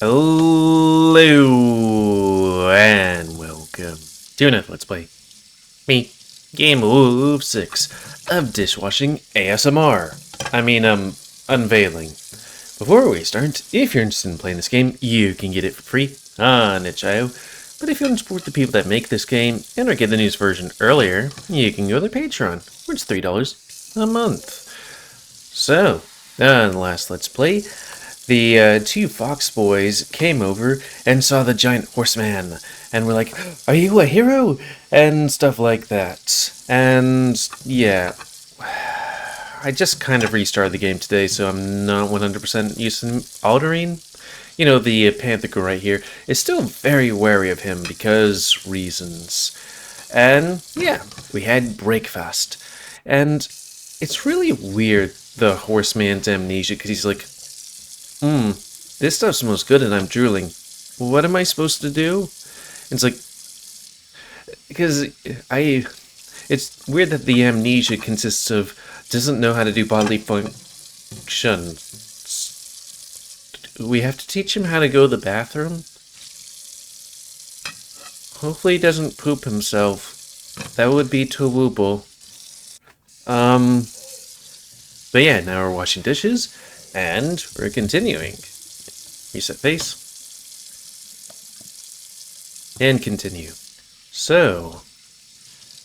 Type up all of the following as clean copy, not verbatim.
Hello and welcome to another Let's Play. Me, GamerWolfSix of Dishwashing ASMR. Unveiling. Before we start, if you're interested in playing this game, you can get it for free on itch.io. But if you want to support the people that make this game and or get the news version earlier, you can go to their Patreon, which is $3 a month. So, on the last Let's Play, the two fox boys came over and saw the giant horseman, and were like, "Are you a hero?" and stuff like that. And yeah, I just kind of restarted the game today, so I'm not 100% used to Aldara. You know, the panther girl right here is still very wary of him because reasons. And yeah, we had breakfast, and it's really weird, the horseman's amnesia, because he's like, this stuff smells good and I'm drooling. What am I supposed to do? And it's like, because it's weird that the amnesia consists of doesn't know how to do bodily function. We have to teach him how to go to the bathroom? Hopefully he doesn't poop himself. That would be terrible. But yeah, now we're washing dishes. And we're continuing. Reset face. And continue. So,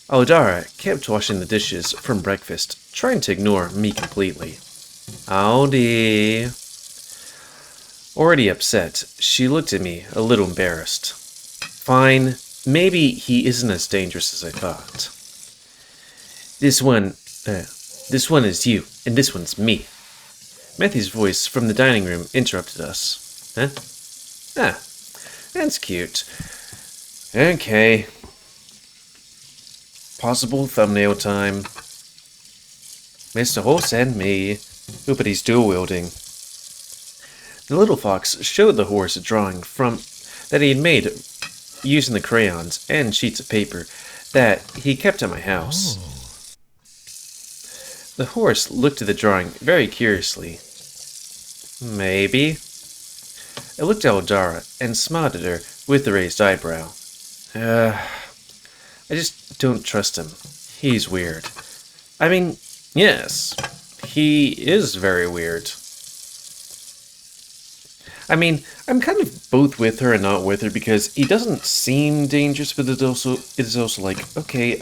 Aldara kept washing the dishes from breakfast, trying to ignore me completely. Howdy. Already upset, she looked at me, a little embarrassed. Fine, maybe he isn't as dangerous as I thought. This one is you, and this one's me. Matthew's voice from the dining room interrupted us. Huh? Ah, that's cute. Okay. Possible thumbnail time. Mr. Horse and me. Ooh, but he's dual-wielding. The little fox showed the horse a drawing that he had made using the crayons and sheets of paper that he kept at my house. Oh. The horse looked at the drawing very curiously. Maybe. I looked at Aldara and smiled at her with a raised eyebrow. I just don't trust him. He's weird. I mean, yes, he is very weird. I mean, I'm kind of both with her and not with her because he doesn't seem dangerous, but it is also like, okay,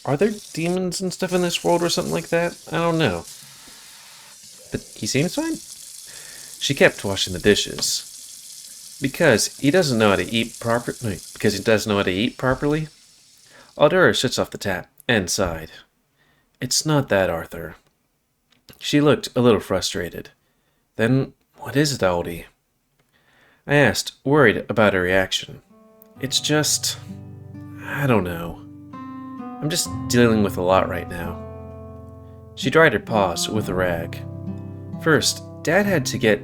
are there demons and stuff in this world or something like that? I don't know. But he seems fine. She kept washing the dishes. Because he doesn't know how to eat properly. Aldara shuts off the tap and sighed. It's not that, Arthur. She looked a little frustrated. Then what is it, Aldi? I asked, worried about her reaction. It's just, I don't know. I'm just dealing with a lot right now. She dried her paws with a rag. First, Dad had to go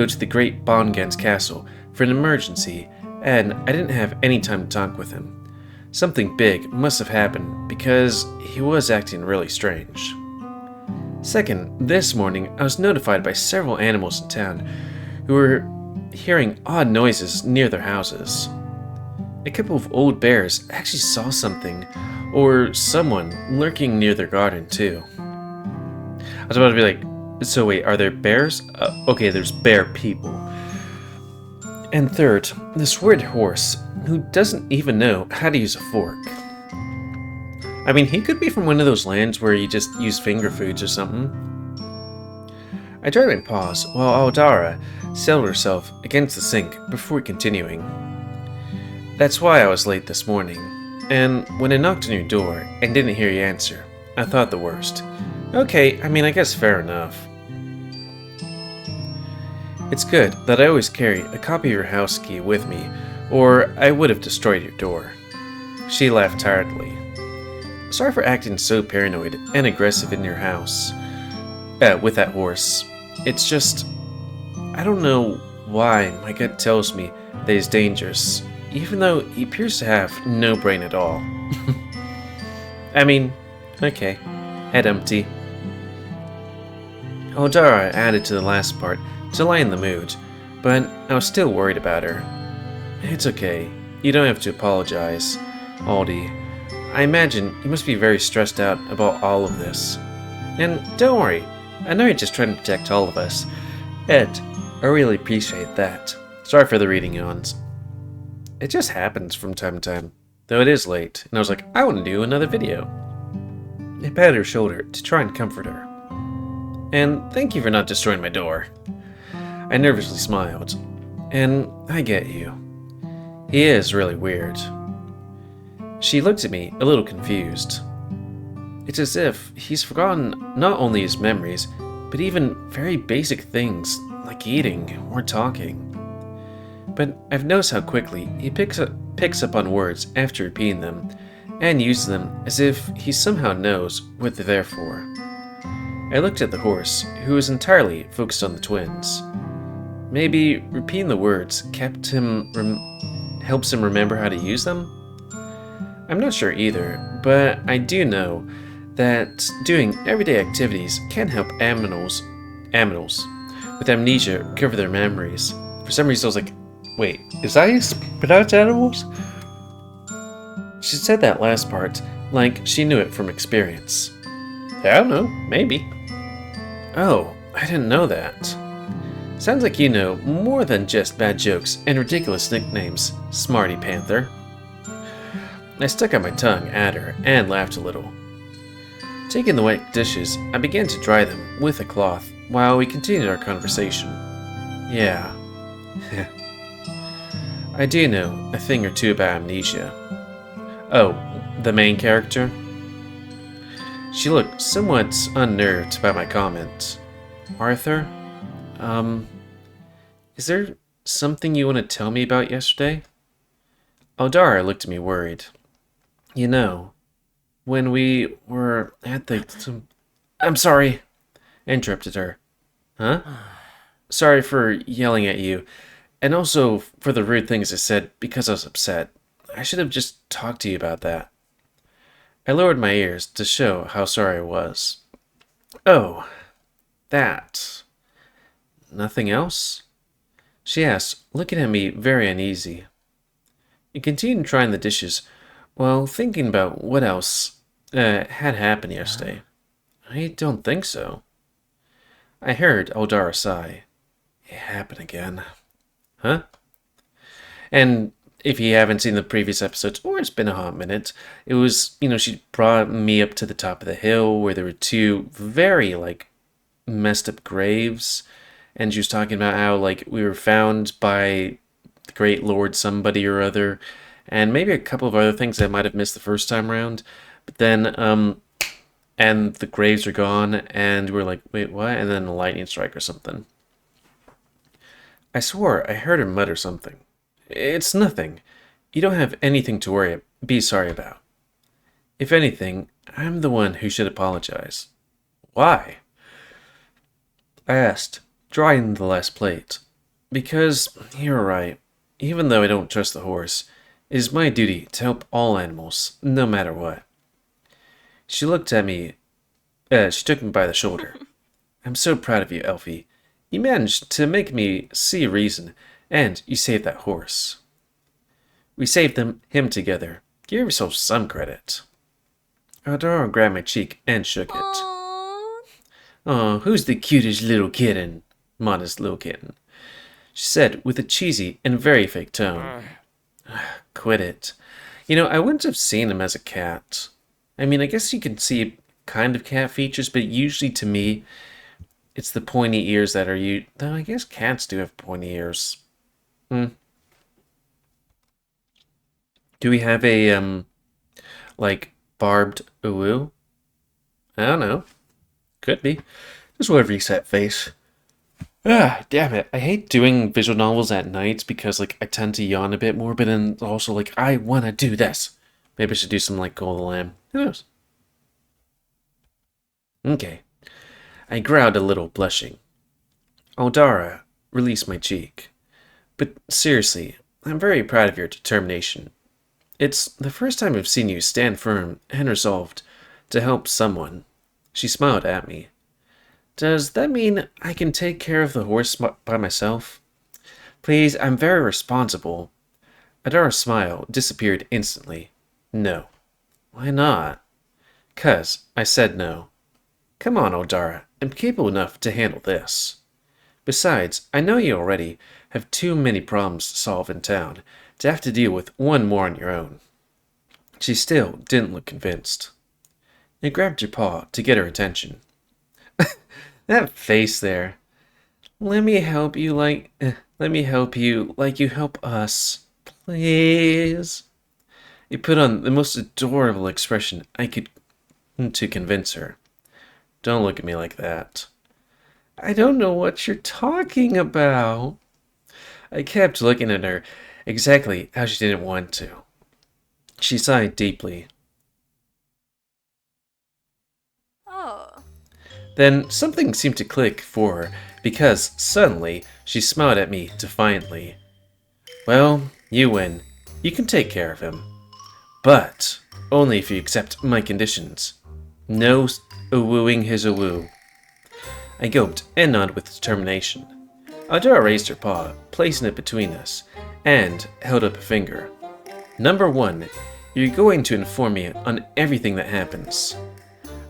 to the Great Bongan's castle for an emergency, and I didn't have any time to talk with him. Something big must have happened because he was acting really strange. Second, this morning I was notified by several animals in town who were hearing odd noises near their houses. A couple of old bears actually saw something, or someone, lurking near their garden too. I was about to be like, so wait, are there bears? Okay, there's bear people. And third, this weird horse who doesn't even know how to use a fork. I mean, he could be from one of those lands where you just use finger foods or something. I dried my paws while Aldara settled herself against the sink before continuing. That's why I was late this morning, and when I knocked on your door and didn't hear you answer, I thought the worst. Okay, I mean, I guess fair enough. It's good that I always carry a copy of your house key with me, or I would have destroyed your door. She laughed tiredly. Sorry for acting so paranoid and aggressive in your house. With that horse. It's just, I don't know why my gut tells me that he's dangerous, even though he appears to have no brain at all. I mean, okay, head empty. Aldara added to the last part to lighten the mood, but I was still worried about her. It's okay. You don't have to apologize, Aldi. I imagine you must be very stressed out about all of this. And don't worry, I know you're just trying to protect all of us. And I really appreciate that. Sorry for the reading yawns. It just happens from time to time, though it is late, and I was like, I want to do another video. I patted her shoulder to try and comfort her. And thank you for not destroying my door. I nervously smiled. And I get you. He is really weird. She looked at me, a little confused. It's as if he's forgotten not only his memories, but even very basic things like eating or talking. But I've noticed how quickly he picks up on words after repeating them, and uses them as if he somehow knows what they're there for. I looked at the horse, who was entirely focused on the twins. Maybe repeating the words helps him remember how to use them? I'm not sure either, but I do know that doing everyday activities can help aminals with amnesia recover their memories. For some reason I was like, wait, is that how you pronounce animals? She said that last part like she knew it from experience. I don't know, maybe. Oh, I didn't know that. Sounds like you know more than just bad jokes and ridiculous nicknames, Smarty Panther. I stuck out my tongue at her and laughed a little. Taking the wet dishes, I began to dry them with a cloth while we continued our conversation. Yeah. I do know a thing or two about Amnesia. Oh, the main character? She looked somewhat unnerved by my comment. Arthur? Is there something you want to tell me about yesterday? Aldara looked at me worried. You know, when we were at the... I'm sorry, I interrupted her. Huh? Sorry for yelling at you, and also for the rude things I said because I was upset. I should have just talked to you about that. I lowered my ears to show how sorry I was. Oh, that. Nothing else? She asked, looking at me very uneasy. I continued trying the dishes while thinking about what else had happened yesterday. I don't think so. I heard Aldara sigh. It happened again. Huh? And if you haven't seen the previous episodes, or it's been a hot minute, it was, she brought me up to the top of the hill where there were two very, messed up graves. And she was talking about how, we were found by the great lord somebody or other. And maybe a couple of other things I might have missed the first time around. But then, and the graves are gone, and we're like, wait, what? And then a lightning strike or something. I swore I heard her mutter something. It's nothing. You don't have anything to be sorry about. If anything, I'm the one who should apologize. Why? I asked, drying the last plate. Because, you're right, even though I don't trust the horse, it is my duty to help all animals, no matter what. She looked at me, she took me by the shoulder. I'm so proud of you, Elfie. You managed to make me see a reason, and you saved that horse. We saved him together. Give yourself some credit. Aldara grabbed my cheek and shook it. Oh, who's the cutest little kitten? Modest little kitten. She said with a cheesy and very fake tone. Quit it. I wouldn't have seen him as a cat. I mean, I guess you can see kind of cat features, but usually to me, it's the pointy ears that are you. Though I guess cats do have pointy ears. Do we have a, barbed uwu? I don't know. Could be. Just want to reset face. Ah, damn it. I hate doing visual novels at night because, I tend to yawn a bit more, but then also, I want to do this. Maybe I should do some, Call of the Lamb. Who knows? Okay. I growled a little, blushing. Aldara released my cheek. But seriously, I'm very proud of your determination. It's the first time I've seen you stand firm and resolved to help someone. She smiled at me. Does that mean I can take care of the horse by myself? Please, I'm very responsible. Aldara's smile disappeared instantly. No. Why not? 'Cause I said no. Come on, Aldara. I'm capable enough to handle this. Besides, I know you already have too many problems to solve in town to have to deal with one more on your own. She still didn't look convinced. I grabbed her paw to get her attention. That face there. Let me help you like you help us. Please. It put on the most adorable expression I could to convince her. Don't look at me like that. I don't know what you're talking about. I kept looking at her exactly how she didn't want to. She sighed deeply. Oh. Then something seemed to click for her because suddenly she smiled at me defiantly. Well, you win. You can take care of him. But only if you accept my conditions. No wooing his woo. I gulped and nodded with determination. Aldara raised her paw, placing it between us, and held up a finger. Number 1, you're going to inform me on everything that happens.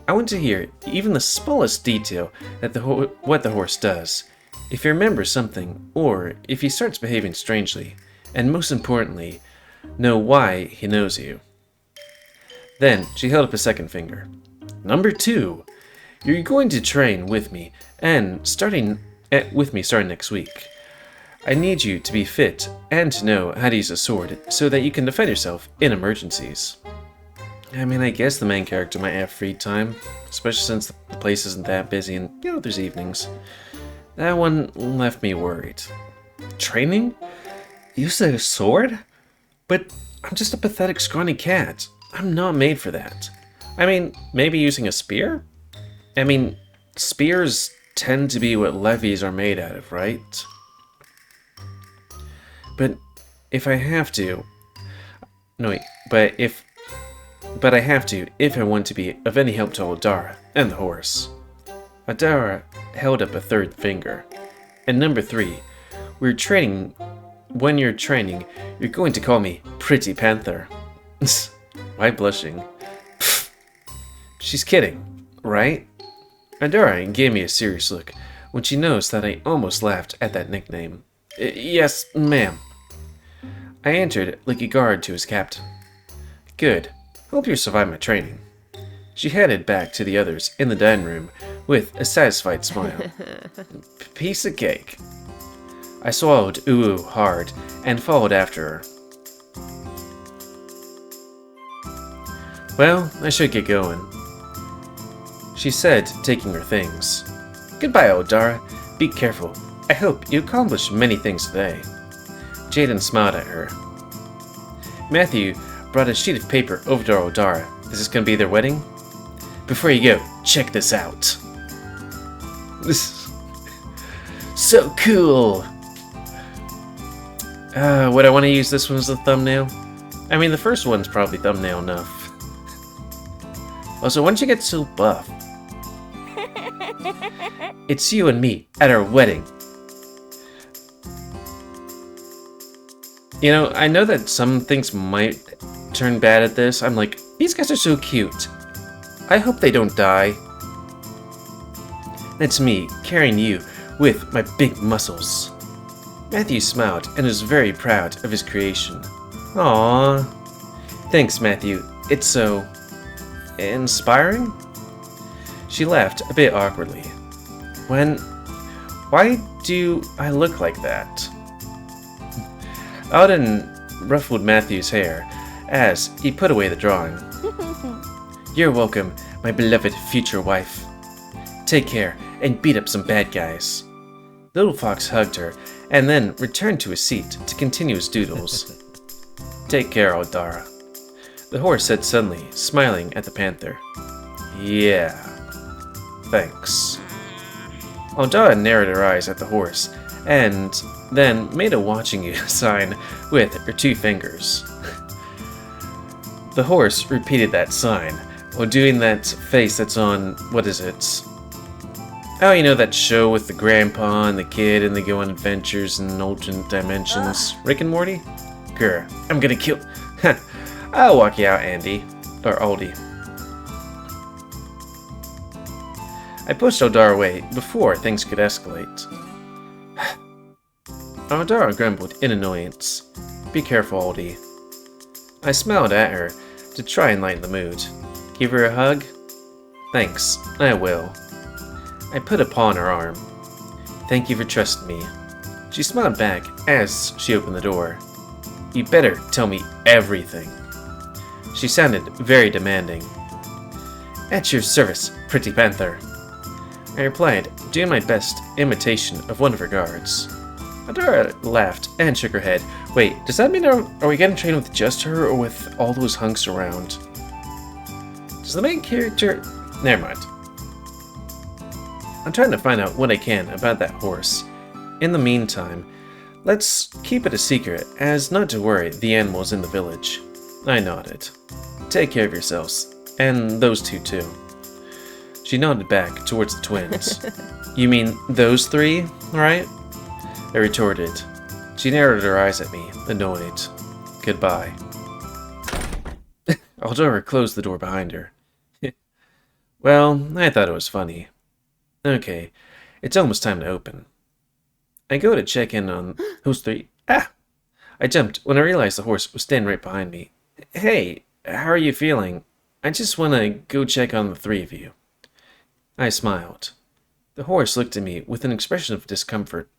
I want to hear even the smallest detail that what the horse does, if he remembers something, or if he starts behaving strangely, and most importantly, know why he knows you. Then she held up a second finger. Number 2, you're going to train with me, and starting next week. I need you to be fit and to know how to use a sword so that you can defend yourself in emergencies. I mean, I guess the main character might have free time, especially since the place isn't that busy and, there's evenings. That one left me worried. Training? Use a sword? But I'm just a pathetic scrawny cat. I'm not made for that. I mean, maybe using a spear? I mean, spears tend to be what levies are made out of, right? But if I have to... No, wait. But I have to if I want to be of any help to Aldara and the horse. Aldara held up a third finger. And number 3, when you're training, you're going to call me Pretty Panther. Why blushing? She's kidding, right? Aldara gave me a serious look when she noticed that I almost laughed at that nickname. Yes, ma'am. I answered like a guard to his captain. Good. Hope you survive my training. She headed back to the others in the dining room with a satisfied smile. Piece of cake. I swallowed ooh hard and followed after her. Well, I should get going, she said, taking her things. Goodbye, Aldara. Be careful. I hope you accomplish many things today. Jayden smiled at her. Matthew brought a sheet of paper over to Aldara. Is this going to be their wedding? Before you go, check this out. This so cool. Would I want to use this one as a thumbnail? I mean, the first one's probably thumbnail enough. Also, once you get so buff, it's you and me at our wedding. I know that some things might turn bad at this. I'm like, these guys are so cute. I hope they don't die. That's me carrying you with my big muscles. Matthew smiled and was very proud of his creation. Aww. Thanks, Matthew. It's so... inspiring? She laughed a bit awkwardly. Why do I look like that? Alden ruffled Matthew's hair as he put away the drawing. You're welcome, my beloved future wife. Take care and beat up some bad guys. Little Fox hugged her and then returned to his seat to continue his doodles. Take care, Aldara. The horse said suddenly, smiling at the panther. Yeah. Thanks. Aldara narrowed her eyes at the horse and then made a watching you sign with her 2 fingers. The horse repeated that sign while doing that face that's on, what is it? Oh, you know that show with the grandpa and the kid and they go on adventures in alternate dimensions? Rick and Morty? Grr, I'm gonna kill... I'll walk you out, Andy. Or Aldi. I pushed Aldara away before things could escalate. Aldara grumbled in annoyance. Be careful, Aldi. I smiled at her to try and lighten the mood. Give her a hug? Thanks, I will. I put a paw on her arm. Thank you for trusting me. She smiled back as she opened the door. You better tell me everything. She sounded very demanding. At your service, pretty panther. I replied, doing my best imitation of one of her guards. Aldara laughed and shook her head. Wait, does that mean are we getting trained with just her or with all those hunks around? Does the main character... Never mind. I'm trying to find out what I can about that horse. In the meantime, let's keep it a secret, as not to worry the animals in the village. I nodded. Take care of yourselves, and those two too. She nodded back towards the twins. You mean those three, right? I retorted. She narrowed her eyes at me, annoyed. Goodbye. Aldara closed the door behind her. Well, I thought it was funny. Okay, it's almost time to open. I go to check in on those three. Ah! I jumped when I realized the horse was standing right behind me. Hey, how are you feeling? I just want to go check on the three of you. I smiled. The horse looked at me with an expression of discomfort.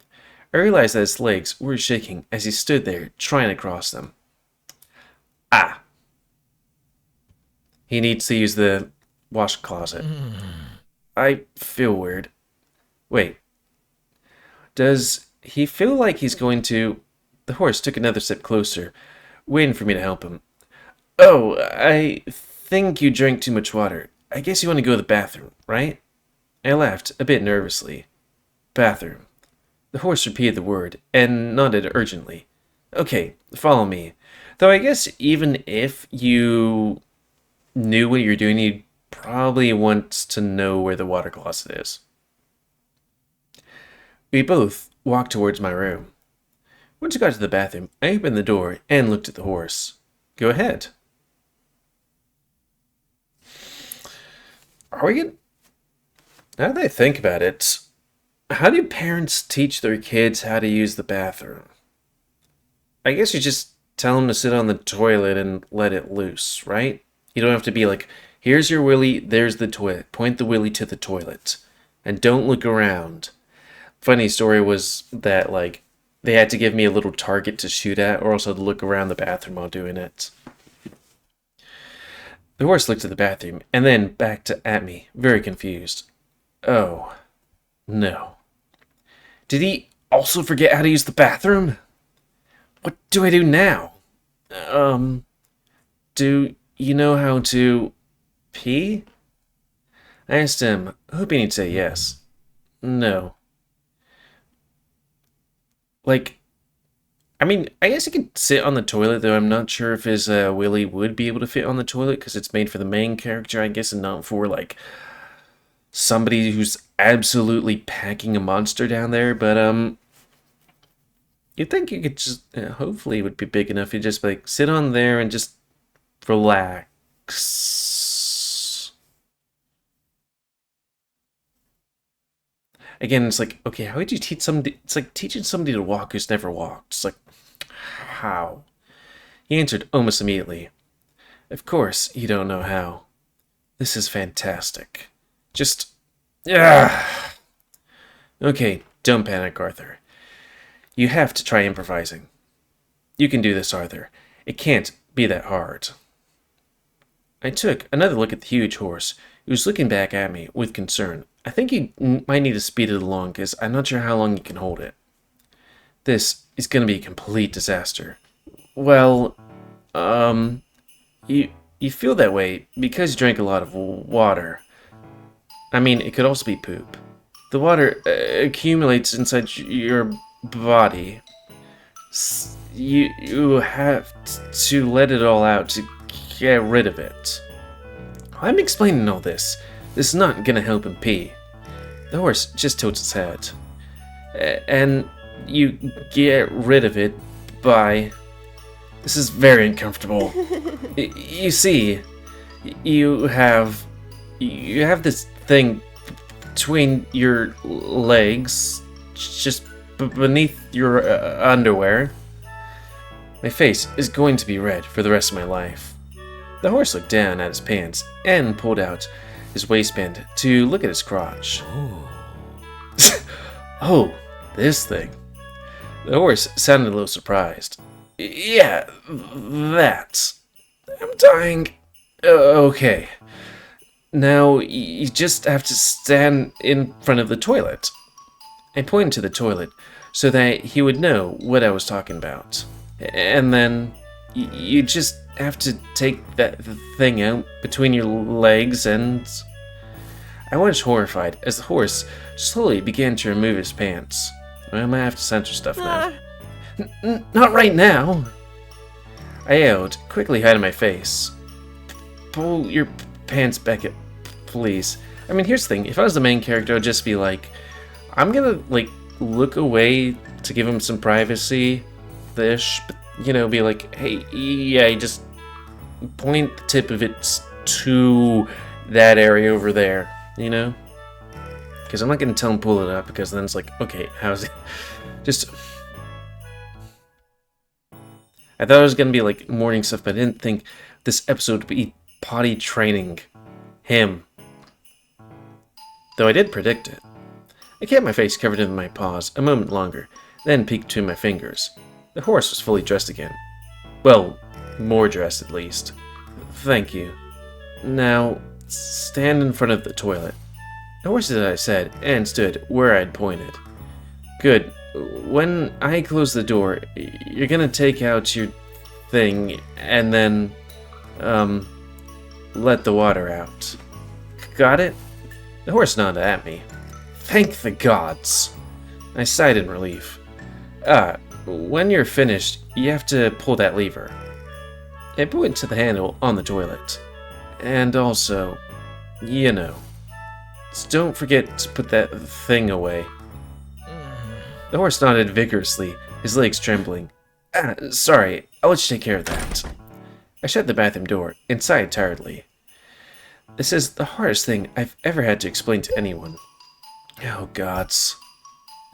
I realized that his legs were shaking as he stood there trying to cross them. Ah! He needs to use the wash closet. I feel weird. Wait. Does he feel like he's going to... The horse took another step closer, waiting for me to help him. Oh, I think you drank too much water. I guess you want to go to the bathroom, right? I laughed, a bit nervously. Bathroom. The horse repeated the word, and nodded urgently. Okay, follow me. Though I guess even if you knew what you're doing, you'd probably want to know where the water closet is. We both walked towards my room. Once I got to the bathroom, I opened the door and looked at the horse. Go ahead. Are we gonna... Now that I think about it, how do parents teach their kids how to use the bathroom? I guess you just tell them to sit on the toilet and let it loose, right? You don't have to be like, here's your willy, there's the toilet. Point the willy to the toilet. And don't look around. Funny story was that, like, they had to give me a little target to shoot at, or else I'd look around the bathroom while doing it. The horse looked at the bathroom, and then back at me, very confused. Oh, no. Did he also forget how to use the bathroom? What do I do now? Do you know how to pee? I asked him, hoping he'd say yes. No. Like, I mean, I guess he could sit on the toilet, though I'm not sure if his willy would be able to fit on the toilet, because it's made for the main character, I guess, and not for, like, somebody who's absolutely packing a monster down there, but, you'd think you could just, hopefully it would be big enough, you just, like, sit on there and just relax. Again, it's like, okay, how would you teach somebody? It's like teaching somebody to walk who's never walked. It's like, how? He answered almost immediately. Of course, you don't know how. This is fantastic. Just, yeah. Okay, don't panic, Arthur. You have to try improvising. You can do this, Arthur. It can't be that hard. I took another look at the huge horse, who was looking back at me with concern. I think you might need to speed it along, because I'm not sure how long you can hold it. This is going to be a complete disaster. Well, you feel that way because you drank a lot of water. I mean, it could also be poop. The water accumulates inside your body. You have to let it all out to get rid of it. I'm explaining all this. This is not gonna help him pee. The horse just tilts its head. And you get rid of it by... This is very uncomfortable. You see, you have this thing between your legs, just beneath your underwear. My face is going to be red for the rest of my life. The horse looked down at his pants and pulled out his waistband to look at his crotch. Oh, this thing. The horse sounded a little surprised. Yeah, that. I'm dying. Okay. Now, you just have to stand in front of the toilet. I pointed to the toilet so that he would know what I was talking about. And then, you just have to take that thing out between your legs and... I was horrified as the horse slowly began to remove his pants. I might have to censor stuff now. Not right now! I yelled, quickly hiding my face. Pull your pants back up, please. I mean, here's the thing. If I was the main character, I'd just be like, I'm gonna, like, look away to give him some privacy-ish, but, you know, be like, hey, yeah, just point the tip of it to that area over there, you know? Because I'm not gonna tell him pull it up, because then it's like, okay, how's it? Just... I thought it was gonna be, like, morning stuff, but I didn't think this episode would be potty training him. Though I did predict it. I kept my face covered in my paws a moment longer, then peeked between my fingers. The horse was fully dressed again. Well, more dressed at least. Thank you. Now, stand in front of the toilet. The horse did as I said, and stood where I had pointed. Good. When I close the door, you're gonna take out your thing, and then, let the water out. Got it? The horse nodded at me. Thank the gods! I sighed in relief. When you're finished, you have to pull that lever. I pointed to the handle on the toilet. And also, you know, just don't forget to put that thing away. The horse nodded vigorously, his legs trembling. Sorry, I'll let you take care of that. I shut the bathroom door and sighed tiredly. This is the hardest thing I've ever had to explain to anyone. Oh, gods.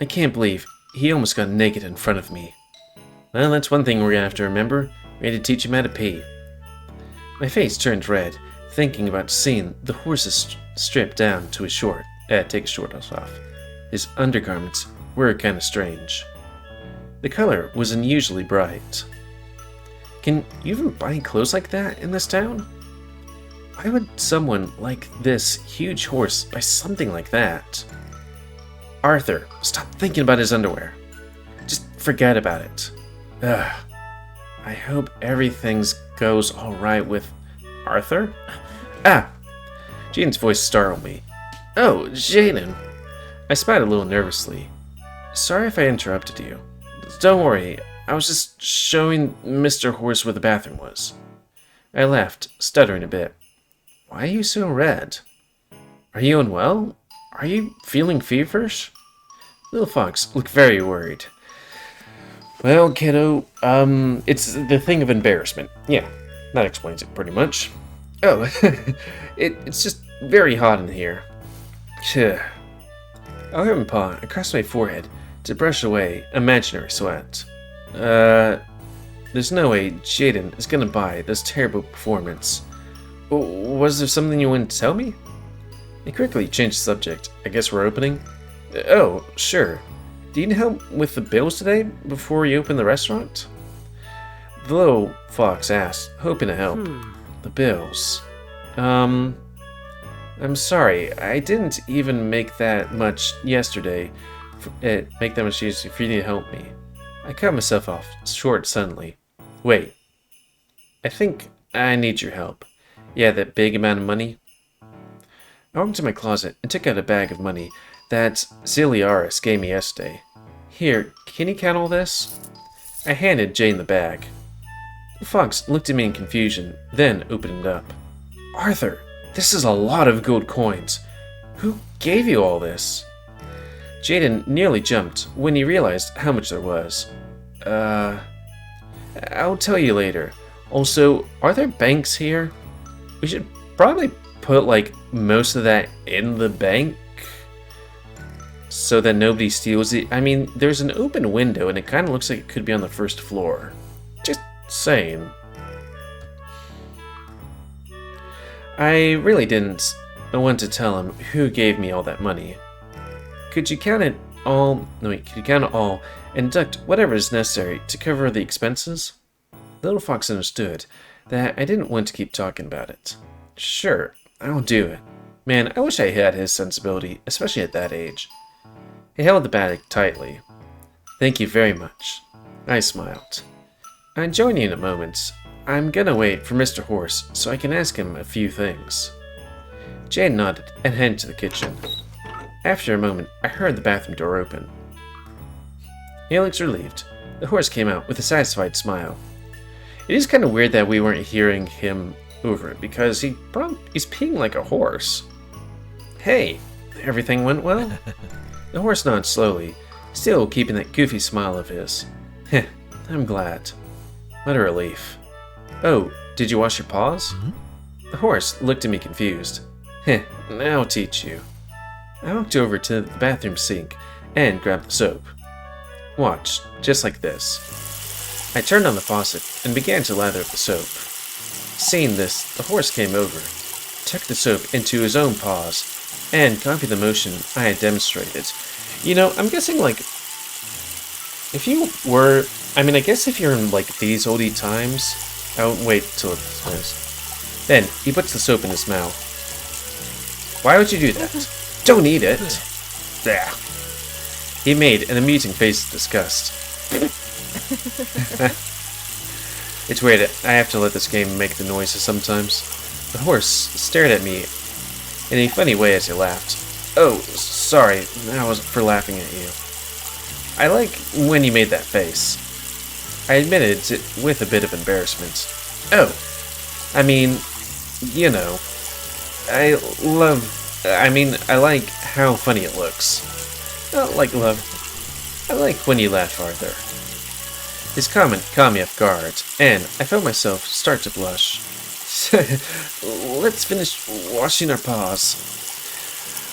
I can't believe he almost got naked in front of me. Well, that's one thing we're gonna have to remember. We had to teach him how to pee. My face turned red, thinking about seeing the horse's stripped down to his take his shorts off. His undergarments were kind of strange. The color was unusually bright. Can you even buy clothes like that in this town? Why would someone like this huge horse buy something like that? Arthur, stop thinking about his underwear. Just forget about it. Ugh. I hope everything goes alright with Arthur? Jayden's voice startled me. Oh, Jayden. I smiled a little nervously. Sorry if I interrupted you. Don't worry, I was just showing Mr. Horse where the bathroom was. I laughed, stuttering a bit. Why are you so red? Are you unwell? Are you feeling feverish? Little Fox looked very worried. Well, kiddo, it's the thing of embarrassment. Yeah, that explains it pretty much. Oh, it's just very hot in here. I hurt my paw across my forehead to brush away imaginary sweat. There's no way Jayden is gonna buy this terrible performance. Was there something you wanted to tell me? I quickly changed the subject. I guess we're opening? Oh, sure. Do you need help with the bills today before you open the restaurant? The little fox asked, hoping to help. The bills. I'm sorry. I didn't even make that much yesterday. Make that much easier for you to help me. I cut myself off short suddenly. Wait. I think I need your help. Yeah, that big amount of money. I walked to my closet and took out a bag of money that Ziliaris gave me yesterday. Here, can you count all this? I handed Jane the bag. The fox looked at me in confusion, then opened it up. Arthur, this is a lot of gold coins. Who gave you all this? Jayden nearly jumped when he realized how much there was. I'll tell you later. Also, are there banks here? We should probably put, like, most of that in the bank so that nobody steals it. I mean, there's an open window and it kind of looks like it could be on the first floor. Just saying. I really didn't want to tell him who gave me all that money. Could you count it all? No, wait, could you count it all and deduct whatever is necessary to cover the expenses? The little fox understood that I didn't want to keep talking about it. Sure, I'll do it. Man, I wish I had his sensibility, especially at that age. He held the bag tightly. Thank you very much. I smiled. I'll join you in a moment. I'm gonna wait for Mr. Horse so I can ask him a few things. Jayden nodded and headed to the kitchen. After a moment, I heard the bathroom door open. He looked relieved. The horse came out with a satisfied smile. It is kind of weird that we weren't hearing him over it, because he's peeing like a horse. Hey, everything went well? The horse nodded slowly, still keeping that goofy smile of his. Heh, I'm glad. What a relief. Oh, did you wash your paws? The horse looked at me confused. Heh, I'll teach you. I walked over to the bathroom sink and grabbed the soap. Watch, just like this. I turned on the faucet and began to lather up the soap. Seeing this, the horse came over, took the soap into his own paws, and copied the motion I had demonstrated. You know, I'm guessing, like, if you were... I mean, I guess if you're in, like, these oldie times... Oh, wait till it's finished. Then, he puts the soap in his mouth. Why would you do that? Don't eat it! There. He made an amusing face of disgust. It's weird, I have to let this game make the noises sometimes. The horse stared at me in a funny way as he laughed. Oh, sorry, that was for laughing at you. I like when you made that face. I admitted it with a bit of embarrassment. Oh, I mean, you know, I like how funny it looks. Not like love. I like when you laugh, Arthur. His comment caught me off guard, and I felt myself start to blush. Let's finish washing our paws.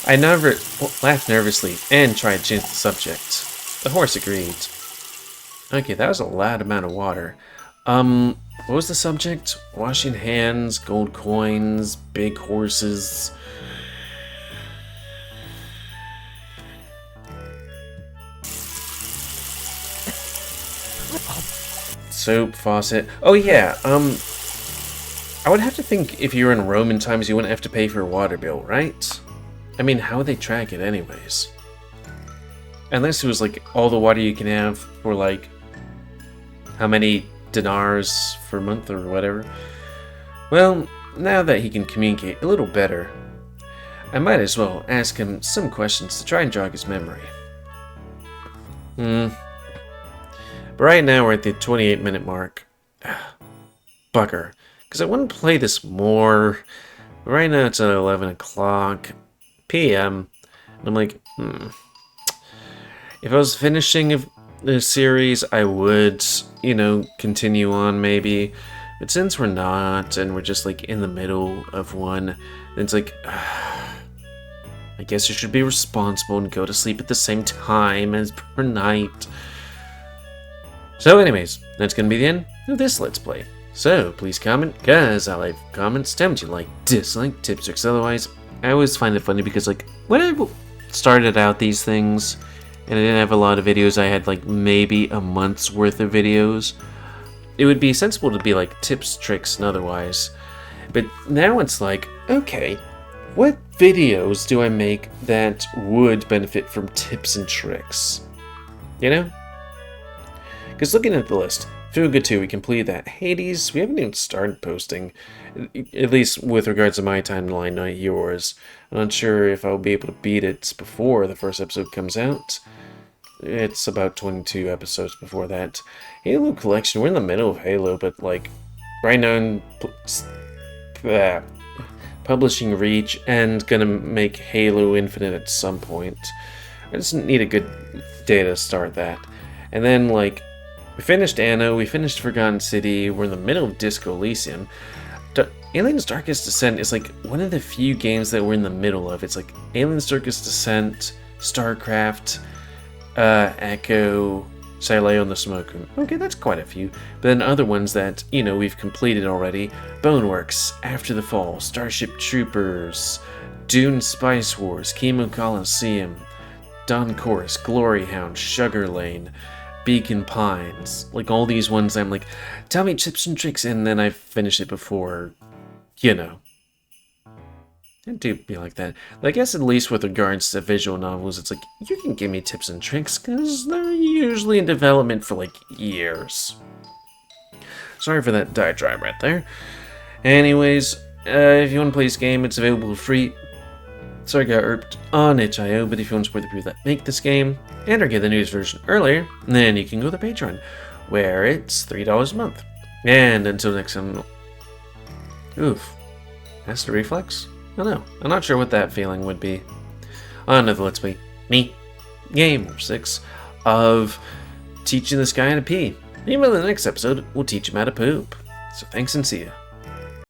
I laughed nervously and tried to change the subject. The horse agreed. Okay, that was a loud amount of water. What was the subject? Washing hands, gold coins, big horses. Soap, faucet. Oh yeah, I would have to think if you were in Roman times you wouldn't have to pay for a water bill, right? I mean, how would they track it anyways? Unless it was like all the water you can have for like how many dinars for a month or whatever. Well, now that he can communicate a little better, I might as well ask him some questions to try and jog his memory. But right now we're at the 28-minute mark. Bugger. Because I want to play this more. But right now it's at 11 o'clock p.m. And I'm like, If I was finishing the series, I would, you know, continue on maybe. But since we're not, and we're just like in the middle of one, then it's like, I guess you should be responsible and go to sleep at the same time as per night. So anyways, that's going to be the end of this Let's Play. So please comment, guys. I like comments. Tell me what you like, dislike, tips, tricks. Otherwise, I always find it funny because like when I started out these things and I didn't have a lot of videos, I had like maybe a month's worth of videos. It would be sensible to be like tips, tricks, and otherwise. But now it's like, okay, what videos do I make that would benefit from tips and tricks? You know? Because looking at the list, Feel Good 2, we completed that. Hades, we haven't even started posting. At least with regards to my timeline, not yours. I'm not sure if I'll be able to beat it before the first episode comes out. It's about 22 episodes before that. Halo Collection, we're in the middle of Halo, but like, right now, publishing reach, and gonna make Halo Infinite at some point. I just need a good day to start that. And then, like, we finished Anno, we finished Forgotten City, we're in the middle of Disco Elysium. Aliens Darkest Descent is like one of the few games that we're in the middle of. It's like Aliens Darkest Descent, StarCraft, Echo, Sileo and the Smoke Room. Okay, that's quite a few. But then other ones that, you know, we've completed already. Boneworks, After the Fall, Starship Troopers, Dune Spice Wars, Chemo Coliseum, Dawn Chorus, Glory Hound, Sugar Lane, Beacon Pines. Like all these ones I'm like, tell me tips and tricks, and then I finish it before, you know. It do be like that. I guess at least with regards to visual novels, it's like, you can give me tips and tricks, because they're usually in development for like years. Sorry for that diatribe right there. Anyways, if you want to play this game, it's available free. Sorry, I got irped on itch.io, but if you want to support the people that make this game, and or get the news version earlier, then you can go to Patreon, where it's $3 a month. And until next time, oof, that's the reflex? I don't know. I'm not sure what that feeling would be. On another Let's Play, me, GamerWolfSix, of teaching this guy how to pee. Maybe in the next episode, we'll teach him how to poop. So thanks and see ya.